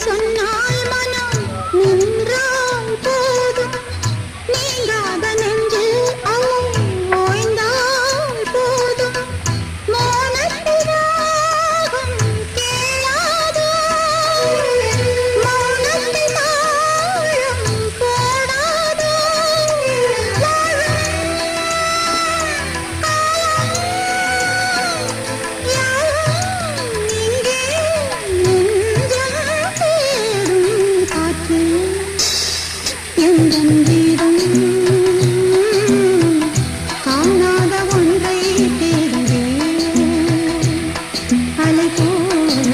சொன்னால் மனம் நின்றால் போதும் நீங்காத நெஞ்சில் அவன் ஓய்ந்தால் போதும் மௌனத்தினாகம் கேளாதோ மௌனத்தின் ஆழம் போடாதோ காணாத ஒன்றை தேடுவே அலை போல